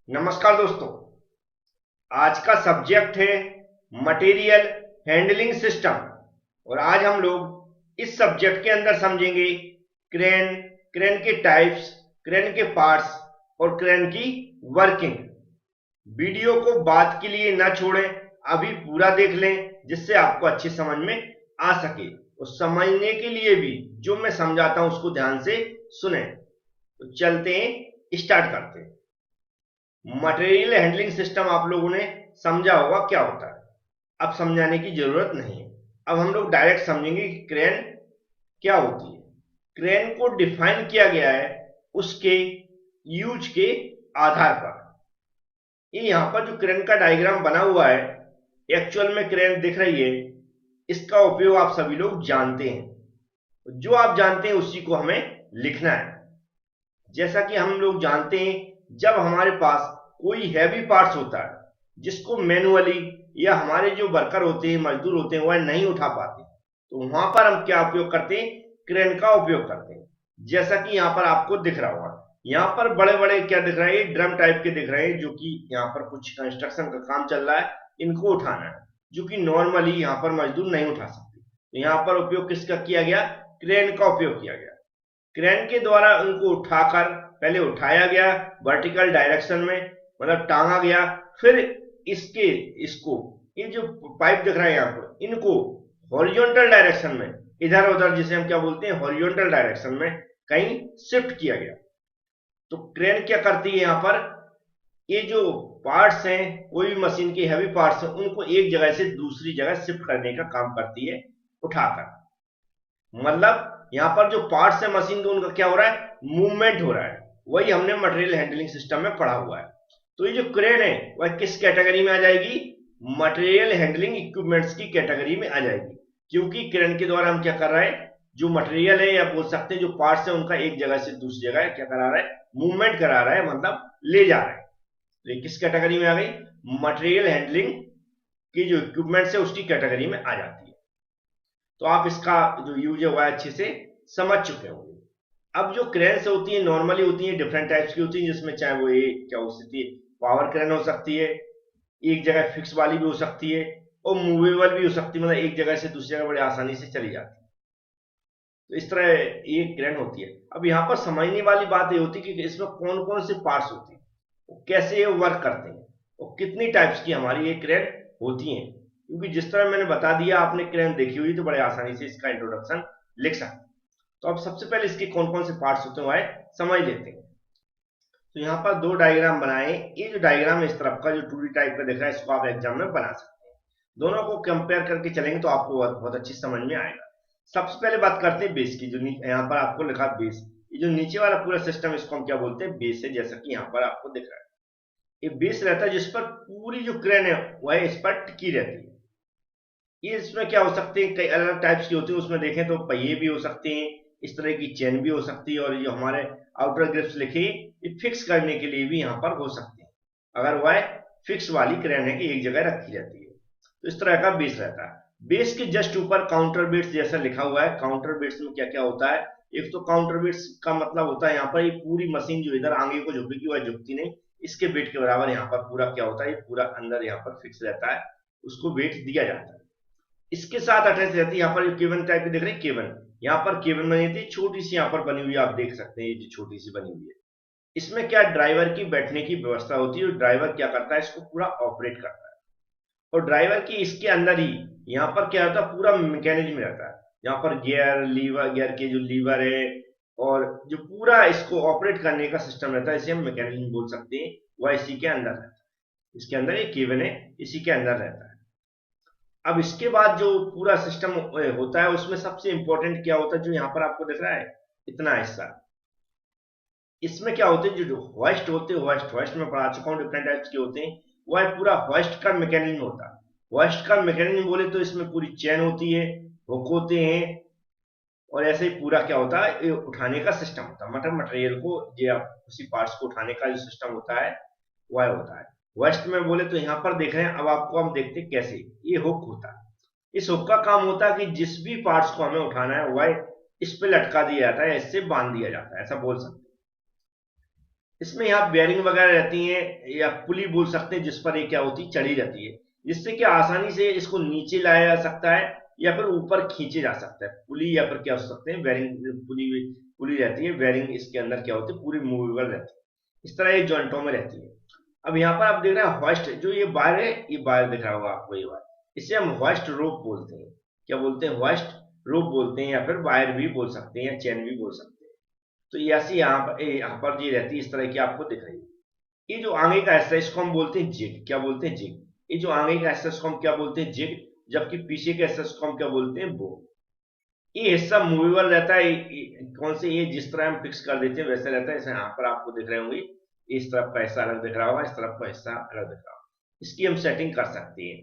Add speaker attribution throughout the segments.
Speaker 1: नमस्कार दोस्तों। आज का सब्जेक्ट है मटेरियल हैंडलिंग सिस्टम। और आज हम लोग इस सब्जेक्ट के अंदर समझेंगे क्रेन, क्रेन के टाइप्स, क्रेन के पार्ट्स और क्रेन की वर्किंग। वीडियो को बाद के लिए ना छोड़ें, अभी पूरा देख लें जिससे आपको अच्छी समझ में आ सके। और समझने के लिए भी जो मैं समझाता हूं उसको ध्यान से सुने। तो चलते हैं, स्टार्ट करते हैं। मटेरियल हैंडलिंग सिस्टम आप लोगों ने समझा होगा क्या होता है, अब समझाने की जरूरत नहीं है। अब हम लोग डायरेक्ट समझेंगे कि क्रेन क्या होती है। क्रेन को डिफाइन किया गया है उसके यूज के आधार पर। ये यहां पर जो क्रेन का डायग्राम बना हुआ है, एक्चुअल में क्रेन दिख रही है, इसका उपयोग आप सभी लोग जानते हैं। जो आप जानते हैं उसी को हमें लिखना है। जैसा कि हम लोग जानते हैं, जब हमारे पास कोई हैवी पार्ट्स होता है जिसको मैनुअली या हमारे जो वर्कर होते हैं, मजदूर होते हैं, वह नहीं उठा पाते, तो वहां पर हम क्या उपयोग करते हैं? क्रेन का उपयोग करते हैं। जैसा कि यहाँ पर आपको दिख रहा होगा, यहाँ पर बड़े बड़े क्या दिख रहे हैं? ड्रम टाइप के दिख रहे हैं, जो कि यहाँ पर कुछ कंस्ट्रक्शन का काम चल रहा है, इनको उठाना है, जो कि नॉर्मली यहाँ पर मजदूर नहीं उठा सकते। तो यहाँ पर उपयोग किसका किया गया? क्रेन का उपयोग किया गया। क्रेन के द्वारा उनको उठाकर पहले उठाया गया वर्टिकल डायरेक्शन में, मतलब टांगा गया। फिर इसके इसको ये जो पाइप दिख रहा है यहाँ पर, इनको हॉरिजॉन्टल डायरेक्शन में, इधर उधर, जिसे हम क्या बोलते हैं, हॉरिजॉन्टल डायरेक्शन में कहीं शिफ्ट किया गया। तो क्रेन क्या करती है यहाँ पर? ये जो पार्ट्स हैं, कोई भी मशीन के हैवी पार्ट्स हैं, उनको एक जगह से दूसरी जगह शिफ्ट करने का काम करती है उठाकर। मतलब यहाँ पर जो पार्ट्स है मशीन के, उनका क्या हो रहा है? मूवमेंट हो रहा है। वही हमने मटेरियल हैंडलिंग सिस्टम में पढ़ा हुआ है। तो ये जो क्रेन है वह किस कैटेगरी में आ जाएगी? मटेरियल हैंडलिंग इक्विपमेंट्स की कैटेगरी में आ जाएगी। क्योंकि क्रेन के द्वारा हम क्या कर रहे हैं? जो मटेरियल है, या बोल सकते हैं जो पार्ट्स है, उनका एक जगह से दूसरी जगह क्या करा रहा है? मूवमेंट करा रहा है, मतलब ले जा रहा है। तो ये किस कैटेगरी में आ गई? मटेरियल हैंडलिंग की जो इक्विपमेंट्स है उसकी कैटेगरी में आ जाती है। तो आप इसका जो यूज है वह अच्छे से समझ चुके होंगे। अब जो क्रेन्स होती है नॉर्मली होती है डिफरेंट टाइप्स की होती है, जिसमें चाहे वो ये क्या हो सकती है? पावर क्रेन हो सकती है, एक जगह फिक्स वाली भी हो सकती है, और मूवेबल भी हो सकती है, मतलब एक जगह से दूसरी जगह बड़ी आसानी से चली जाती है। तो इस तरह ये क्रेन होती है। अब यहाँ पर समझने वाली बात ये होती है कि इसमें कौन कौन से पार्ट्स होते हैं, कैसे ये वर्क करते हैं, और कितनी टाइप्स की हमारी ये क्रेन होती हैं। क्योंकि जिस तरह मैंने बता दिया, आपने क्रेन देखी हुई, तो बड़े आसानी से इसका इंट्रोडक्शन लिख सकते हैं। तो अब सबसे पहले इसके कौन कौन से पार्ट्स होते हैं वह समझ लेते हैं। तो यहाँ पर दो डायग्राम बनाए। ये जो डायग्राम इस तरफ का जो 2D टाइप का दिख रहा है, इसको आप एग्जाम में बना सकते हैं। दोनों को कंपेयर करके चलेंगे तो आपको बहुत अच्छी समझ में आएगा। सबसे पहले बात करते हैं बेस की। जो यहाँ पर आपको लिखा बेस, ये जो नीचे वाला पूरा सिस्टम, इसको हम क्या बोलते हैं? बेस है। जैसा कि यहाँ पर आपको दिख रहा है, ये बेस रहता है जिस पर पूरी जो क्रेन है वह इस पर टिकी रहती है। ये इसमें क्या हो सकते हैं? कई अलग अलग टाइप्स की होती है। उसमें देखें तो पहिए भी हो सकते हैं, इस तरह की चेन भी हो सकती है, और जो हमारे आउटर ग्रिप्स लिखे, ये फिक्स करने के लिए भी यहाँ पर हो सकते हैं, अगर वह फिक्स वाली क्रेन है कि एक जगह रखी रहती है। तो इस तरह का बेस रहता है। बेस के जस्ट ऊपर काउंटर बेट्स जैसा लिखा हुआ है। काउंटर बेट्स में क्या क्या होता है? एक तो काउंटर बेट्स का मतलब होता है यहाँ पर ये पूरी मशीन जो इधर आगे को झुकेगी वह झुकती नहीं, इसके वेट के बराबर यहाँ पर पूरा क्या होता है? ये पूरा अंदर यहाँ पर फिक्स रहता है, उसको वेट दिया जाता है। इसके साथ अटैच रहती है यहाँ पर केबन टाइप की दिख रही है, केबन। यहाँ पर केबन बनी थी छोटी सी, यहाँ पर बनी हुई आप देख सकते हैं, ये जो छोटी सी बनी हुई है, इसमें क्या ड्राइवर की बैठने की व्यवस्था होती है। और ड्राइवर क्या करता है? इसको पूरा ऑपरेट करता है। और ड्राइवर की इसके अंदर ही यहाँ पर क्या होता है? पूरा मैकेनिज्म रहता है। यहाँ पर गियर, लीवर, गियर के जो लीवर है, और जो पूरा इसको ऑपरेट करने का सिस्टम रहता है, इसे हम मैकेनिज्म बोल सकते हैं, वह इसी के अंदर रहता है। इसके अंदर एक केबन है, इसी के अंदर रहता है। अब इसके बाद जो पूरा सिस्टम होता है, उसमें सबसे इंपॉर्टेंट क्या होता है? जो यहाँ पर आपको दिख रहा है इतना हिस्सा, इसमें क्या होते हैं? जो होइस्ट होते हैं, होइस्ट में पढ़ा चुका हूँ, डिफरेंट टाइप्स के होते हैं। वह पूरा होइस्ट का मैकेनिज्म होता है। होइस्ट का मैकेनिज्म बोले तो इसमें पूरी चेन होती है, हुक होते हैं, और ऐसे ही पूरा क्या होता है? ये उठाने का सिस्टम होता है। मतलब मटेरियल को, जो उसी पार्ट्स को उठाने का जो सिस्टम होता है वह होता है। वेस्ट में बोले तो यहाँ पर देख रहे हैं, अब आपको हम देखते हैं कैसे ये हुक होता है। इस हुक का काम होता है कि जिस भी पार्ट्स को हमें उठाना है वह इस पे लटका दिया जाता है, इससे बांध दिया जाता है, ऐसा बोल सकते इसमें यहाँ बेयरिंग वगैरह रहती हैं या पुली बोल सकते हैं, जिस पर ये क्या होती है, चढ़ी रहती है, जिससे कि आसानी से इसको नीचे लाया जा सकता है या फिर ऊपर खींचे जा सकता है। पुली या फिर क्या हो सकते हैं, बेयरिंग पुली पुली रहती है, बेयरिंग इसके अंदर क्या होती है, पूरी मूवेबल रहती है। इस तरह ये जॉइंटों में रहती है। अब यहाँ पर आप देख रहे हैं होइस्ट, जो ये वायर है, ये वायर दिख रहा होगा आपको, ये वायर, इसे हम होइस्ट रोप बोलते हैं। क्या बोलते हैं? होइस्ट रोप बोलते हैं, या फिर वायर भी बोल सकते हैं, या चेन भी बोल सकते हैं। तो ये ऐसी यहाँ पर ये रहती है, इस तरह की आपको दिख रही है। ये जो आगे का हिस्सा, इसको हम बोलते हैं जिग। क्या बोलते हैं? जिग। ये जो आगे का हिस्सा, इसको हम क्या बोलते हैं? जिग। जबकि पीछे के हिस्सा, इसको हम क्या बोलते हैं? बो। ये हिस्सा मूवेबल रहता है। कौन से? ये जिस तरह हम फिक्स कर देते हैं वैसे रहता है। जैसे यहाँ पर आपको दिख रहे होंगे, इस तरफ का हिस्सा अलग दिख रहा होगा, इस तरफ का हिस्सा अलग दिख रहा होगा। इसकी हम सेटिंग कर सकते हैं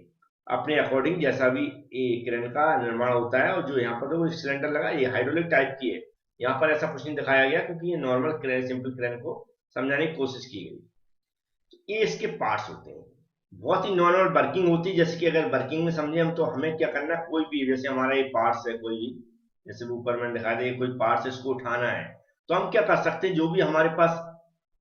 Speaker 1: अपने अकॉर्डिंग, जैसा भी ये क्रेन का निर्माण होता है। और जो यहाँ पर तो सिलेंडर लगा, ये हाइड्रोलिक टाइप की है। यहाँ पर ऐसा कुछ नहीं दिखाया गया, क्योंकि ये नॉर्मल क्रेन, सिंपल क्रेन को समझाने की कोशिश की गई। ये इसके पार्ट्स होते हैं। बहुत ही नॉर्मल वर्किंग होती है। जैसे कि अगर वर्किंग में समझे हम, तो हमें क्या करना है, कोई भी, जैसे हमारा ये पार्ट्स है कोई भी, जैसे ऊपर मैंने दिखा दिया, कोई पार्ट्स इसको उठाना है, तो हम क्या कर सकते हैं, जो भी हमारे पास,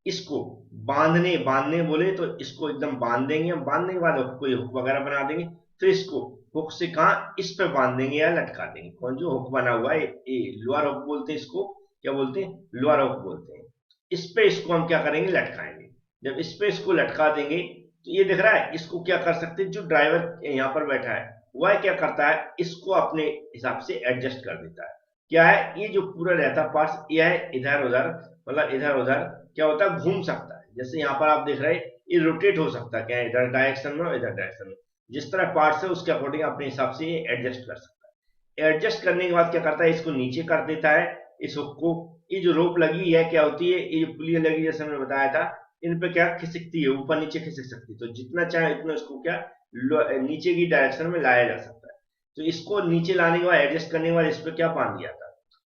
Speaker 1: इसको बांधने बांधने बोले तो इसको एकदम बांध देंगे। हम बांधने के बाद कोई हुक वगैरह बना देंगे, फिर इसको हुक से कहाँ, इस पे बांध देंगे या लटका देंगे। कौन? जो हुक बना हुआ है, ये लोअर हुक बोलते हैं इसको। क्या बोलते हैं? लोअर हुक बोलते हैं। इस पे इसको हम क्या करेंगे, लटकाएंगे। जब इस पे इसको लटका देंगे, तो ये दिख रहा है, इसको क्या कर सकते हैं, जो ड्राइवर यहाँ पर बैठा है वह क्या करता है, इसको अपने हिसाब से एडजस्ट कर देता है। क्या है, ये जो पूरा रहता है पार्ट्स, ये है इधर उधर, मतलब इधर उधर क्या होता है, घूम सकता है। जैसे यहाँ पर आप देख रहे हैं, ये रोटेट हो सकता है, क्या है, इधर डायरेक्शन में और इधर डायरेक्शन में। जिस तरह पार्ट्स है उसके अकॉर्डिंग अपने हिसाब से ये एडजस्ट कर सकता है। एडजस्ट करने के बाद क्या करता है, इसको नीचे कर देता है, इस हुक को। ये जो रोप लगी है क्या होती है, ये जो पुलिया लगी, जैसे मैंने बताया था, इन पे क्या खिसकती है, ऊपर नीचे खिसक सकती है। तो जितना चाहे उतना इसको क्या, नीचे की डायरेक्शन में लाया जा सकता है। तो इसको नीचे लाने के बाद, एडजस्ट करने के बाद, इस पे क्या बांध दिया था।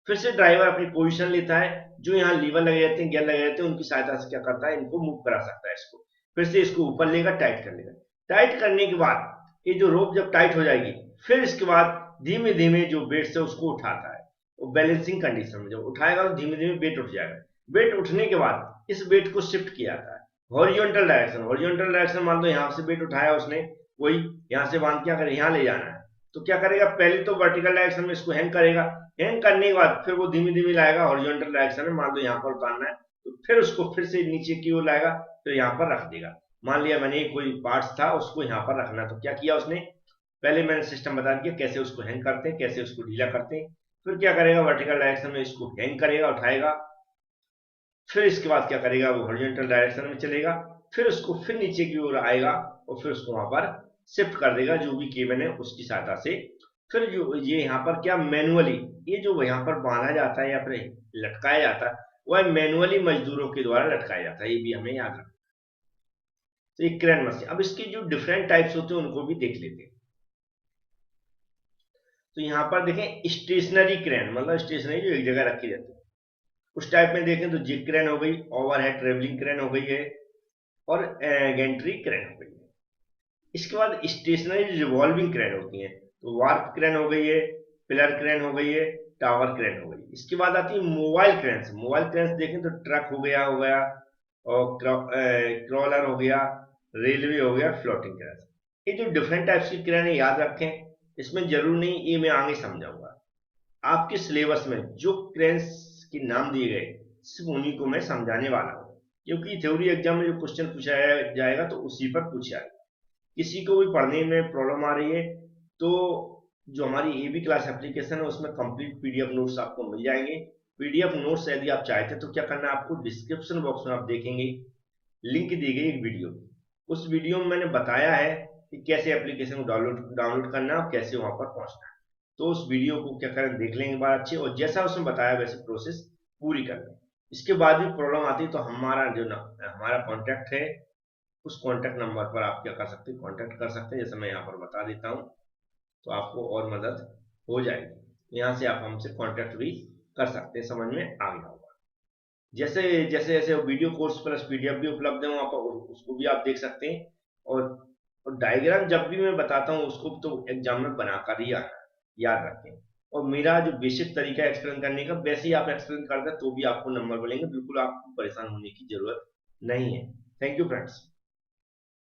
Speaker 1: फिर से ड्राइवर अपनी पोजीशन लेता है, जो यहाँ लीवर लगे रहते हैं, गियर लगे रहते हैं, उनकी सहायता से क्या करता है, इनको मूव करा सकता है। इसको फिर से इसको ऊपर लेगा, टाइट कर लेगा। टाइट करने के बाद ये जो रोप जब टाइट हो जाएगी, फिर इसके बाद धीमे धीमे जो वेट से उसको उठाता है। वो बैलेंसिंग कंडीशन में जब उठाएगा तो धीमे धीमे वेट उठ जाएगा। वेट उठने के बाद इस वेट को शिफ्ट किया जाता है हॉरिजॉन्टल डायरेक्शन। हॉरिजॉन्टल डायरेक्शन, मान लो यहाँ से वेट उठाया उसने, वही यहाँ से बांध क्या करे, यहाँ ले जाना है, तो क्या करेगा, पहले तो वर्टिकल डायरेक्शन में इसको हैंग करेगा। हैंग करने के बाद फिर वो धीमे धीमे लाएगा हॉरिजॉन्टल डायरेक्शन में। मान लो यहाँ पर उतारना है, तो फिर उसको फिर से नीचे की ओर लाएगा, फिर यहाँ पर रख देगा। मान लिया मैंने कोई पार्ट्स था, उसको यहाँ पर रखना, तो क्या किया उसने, पहले मैंने सिस्टम बता दिया कैसे उसको हैंग करते हैं, कैसे उसको ढीला करते हैं। फिर क्या करेगा, वर्टिकल डायरेक्शन में इसको हैंग करेगा, उठाएगा। फिर इसके बाद क्या करेगा, वो हॉरिजॉन्टल डायरेक्शन में चलेगा, फिर उसको फिर नीचे की ओर आएगा, और फिर उसको वहां पर शिफ्ट कर देगा, जो भी केबल है उसकी सहायता से। फिर जो ये यहाँ पर क्या, मैनुअली, ये जो यहाँ पर बांधा जाता है या फिर लटकाया जाता है, वह मैनुअली मजदूरों के द्वारा लटकाया जाता है। ये भी हमें याद रखना। तो ये क्रेन मशीन। अब इसकी जो डिफरेंट टाइप्स होते हैं उनको भी देख लेते हैं। तो यहाँ पर देखें, स्टेशनरी क्रेन, मतलब स्टेशनरी जो एक जगह रखी रहती है, उस टाइप में देखें तो जिग क्रेन हो गई, ओवरहेड ट्रेवलिंग क्रेन हो गई है, और गेंट्री क्रेन हो गई है। इसके बाद स्टेशनरी रिवॉल्विंग क्रेन होती है, तो वार्प क्रेन हो गई है, पिलर क्रेन हो गई है, टावर क्रेन हो गई। इसके बाद आती है मोबाइल क्रेन। मोबाइल क्रेन देखें तो ट्रक हो गया, और क्रॉलर हो गया, रेलवे हो गया, फ्लोटिंग क्रेन। ये जो डिफरेंट टाइप्स की क्रेन है, याद रखें। इसमें जरूर नहीं, ये मैं आगे समझाऊंगा। आपके सिलेबस में जो क्रेन्स के नाम दिए गए, सिर्फ उन्हीं को मैं समझाने वाला हूँ, क्योंकि थ्योरी एग्जाम में जो क्वेश्चन पूछा जाएगा तो उसी पर पूछा जाएगा। किसी को भी पढ़ने में प्रॉब्लम आ रही है, तो जो हमारी एबी क्लास एप्लीकेशन है, उसमें कंप्लीट पीडीएफ नोट्स आपको मिल जाएंगे। पीडीएफ नोट्स यदि आप चाहते हैं तो क्या करना है आपको, डिस्क्रिप्शन बॉक्स में आप देखेंगे लिंक दी गई एक वीडियो की। उस वीडियो में मैंने बताया है कि कैसे एप्लीकेशन को डाउनलोड करना है और कैसे वहां पर पहुंचना है। तो उस वीडियो को क्या करें, देख लेंगे बार अच्छे, और जैसा उसमें बताया वैसे प्रोसेस पूरी कर लें। इसके बाद भी प्रॉब्लम आती है तो हमारा जो हमारा कॉन्टैक्ट है, उस कॉन्टैक्ट नंबर पर आप क्या कर सकते हैं, कॉन्टैक्ट कर सकते हैं। जैसे मैं यहाँ पर बता देता हूँ, तो आपको और मदद हो जाएगी। यहाँ से आप हमसे कॉन्टैक्ट भी कर सकते हैं। समझ में आ गया होगा। जैसे जैसे जैसे वीडियो कोर्स प्लस पीडीएफ भी उपलब्ध है वहाँ पर, उसको भी आप देख सकते हैं। और डायग्राम जब भी मैं बताता हूँ उसको तो एग्जाम में बनाकर ही आना, याद रखें। और मेरा जो बेसिक तरीका है एक्सप्लेन करने का, वैसे ही आप एक्सप्लेन करते हैं तो भी आपको नंबर मिलेंगे। बिल्कुल आपको परेशान होने की जरूरत नहीं है। Thank you friends.